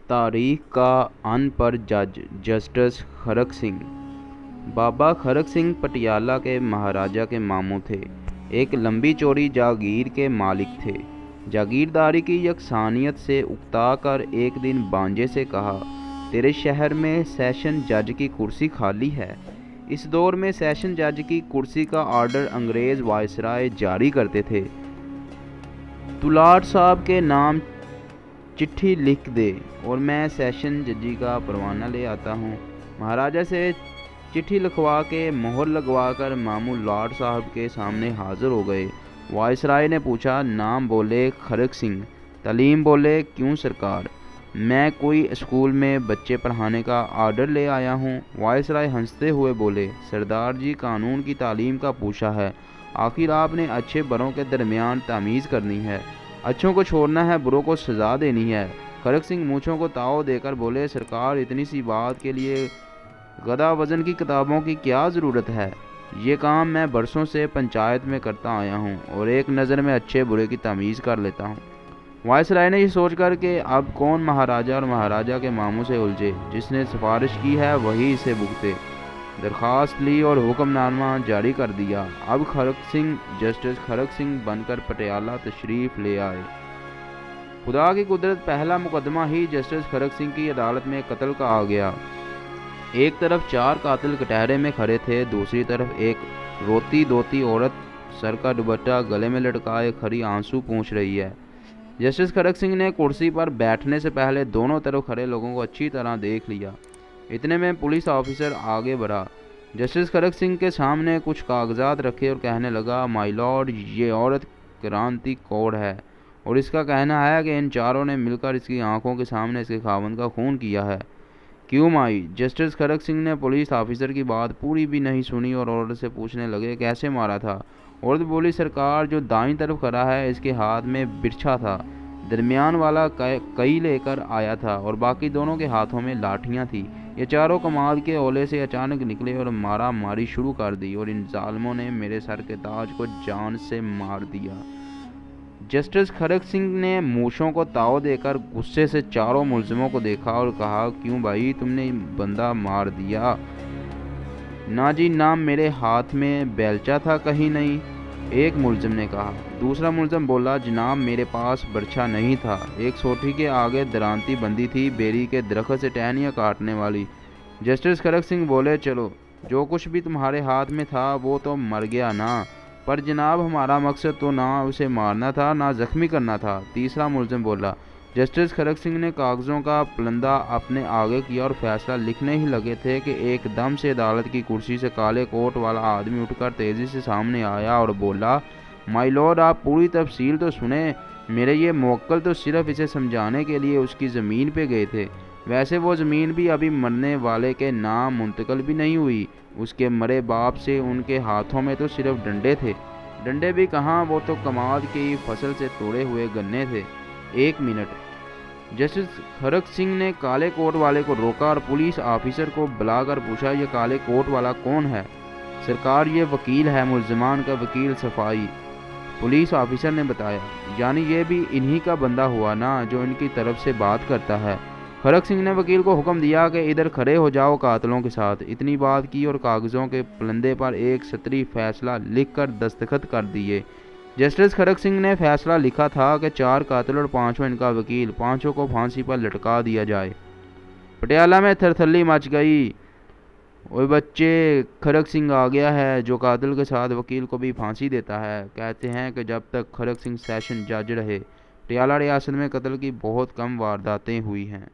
तारीख का अन पर जज जस्टिस खरक सिंह। बाबा खरक सिंह पटियाला के महाराजा के मामू थे। एक लंबी चौड़ी जागीर के मालिक थे। जागीरदारी की यकसानियत से उकता कर एक दिन बांजे से कहा, तेरे शहर में सेशन जज की कुर्सी खाली है। इस दौर में सेशन जज की कुर्सी का आर्डर अंग्रेज़ वायसराय जारी करते थे। तुलाट साहब के नाम चिट्ठी लिख दे और मैं सेशन जजी का परवाना ले आता हूँ। महाराजा से चिट्ठी लिखवा के मोहर लगवा कर मामू लाट साहब के सामने हाजिर हो गए। वायसराय ने पूछा, नाम बोले खरक सिंह, तालीम बोले क्यों सरकार, मैं कोई स्कूल में बच्चे पढ़ाने का आर्डर ले आया हूँ। वायसराय हंसते हुए बोले, सरदार जी कानून की तालीम का पूछा है, आखिर आपने अच्छे बुरों के दरमियान तमीज़ करनी है, अच्छों को छोड़ना है, बुरों को सज़ा देनी है। खरक सिंह मूँछों को ताव देकर बोले, सरकार इतनी सी बात के लिए गदा वज़न की किताबों की क्या ज़रूरत है। ये काम मैं बरसों से पंचायत में करता आया हूँ और एक नज़र में अच्छे बुरे की तमीज़ कर लेता हूँ। वायसराय ने ये सोच कर कि अब कौन महाराजा और महाराजा के मामू से उलझे, जिसने सिफारिश की है वही इसे भुगते। दरख्वास्त ली और हुक्मनामा जारी कर दिया। अब खरक सिंह जस्टिस खरक सिंह बनकर पटियाला तशरीफ़ ले आए। खुदा की कुदरत, पहला मुकदमा ही जस्टिस खरक सिंह की अदालत में कत्ल का आ गया। एक तरफ 4 कातिल कटहरे में खड़े थे, दूसरी तरफ एक रोती धोती औरत सर का दुपट्टा गले में लटकाए खड़ी आंसू पूछ रही है। जस्टिस खरक सिंह ने कुर्सी पर बैठने से पहले दोनों तरफ खड़े लोगों को अच्छी तरह देख लिया। इतने में पुलिस ऑफिसर आगे बढ़ा, जस्टिस खरक सिंह के सामने कुछ कागजात रखे और कहने लगा, माय लॉर्ड, ये औरत क्रांति कौर है और इसका कहना है कि इन चारों ने मिलकर इसकी आंखों के सामने इसके खावंद का खून किया है। क्यों माई? जस्टिस खरक सिंह ने पुलिस ऑफिसर की बात पूरी भी नहीं सुनी और औरत से पूछने लगे, कैसे मारा था? औरत बोली, सरकार, जो दाईं तरफ खड़ा है इसके हाथ में बिरछा था, दरमियान वाला कई लेकर आया था और बाकी दोनों के हाथों में लाठियां थी। ये चारों कमाल के ओले से अचानक निकले और मारा मारी शुरू कर दी और इन जालमों ने मेरे सर के ताज को जान से मार दिया। जस्टिस खरक सिंह ने मूछों को ताव देकर गुस्से से चारों मुलजिमों को देखा और कहा, क्यों भाई, तुमने बंदा मार दिया? ना जी ना, मेरे हाथ में बेलचा था कहीं नहीं, एक मुलजिम ने कहा। दूसरा मुलजिम बोला, जनाब मेरे पास बर्छा नहीं था, एक सोटी के आगे दरांती बंदी थी, बेरी के दरख्त से टहनियाँ काटने वाली। जस्टिस खरक सिंह बोले, चलो जो कुछ भी तुम्हारे हाथ में था वो तो मर गया ना, पर जनाब हमारा मकसद तो ना उसे मारना था ना ज़ख्मी करना था। तीसरा मुलजिम बोला। जस्टिस खरक सिंह ने कागज़ों का पलंदा अपने आगे किया और फैसला लिखने ही लगे थे कि एकदम से अदालत की कुर्सी से काले कोट वाला आदमी उठकर तेज़ी से सामने आया और बोला, माय लॉर्ड, आप पूरी तफसील तो सुने, मेरे ये मुवक्किल तो सिर्फ इसे समझाने के लिए उसकी ज़मीन पे गए थे। वैसे वो ज़मीन भी अभी मरने वाले के नाम मुंतकिल भी नहीं हुई, उसके मरे बाप से उनके हाथों में तो सिर्फ डंडे थे। डंडे भी कहाँ, वो तो कमाल की फसल से तोड़े हुए गन्ने थे। 1 मिनट। जस्टिस खरक सिंह ने काले कोट वाले को रोका और पुलिस ऑफिसर को बुलाकर पूछा, ये काले कोट वाला कौन है? सरकार, ये वकील है, मुल्ज़िमान का वकील सफाई। पुलिस ऑफिसर ने बताया, यानी ये भी इन्हीं का बंदा हुआ ना, जो इनकी तरफ से बात करता है। खरक सिंह ने वकील को हुक्म दिया कि इधर खड़े हो जाओ कातिलों के साथ। इतनी बात की और कागज़ों के पलंदे पर एक सतरी फैसला लिखकर दस्तखत कर दिए। जस्टिस खरक सिंह ने फैसला लिखा था कि 4 कातिल और 5वां इनका वकील, 5 को फांसी पर लटका दिया जाए। पटियाला में थरथल्ली मच गई। ओए बच्चे, खरक सिंह आ गया है, जो कातिल के साथ वकील को भी फांसी देता है। कहते हैं कि जब तक खरक सिंह सेशन जज रहे, पटियाला रियासत में कत्ल की बहुत कम वारदातें हुई हैं।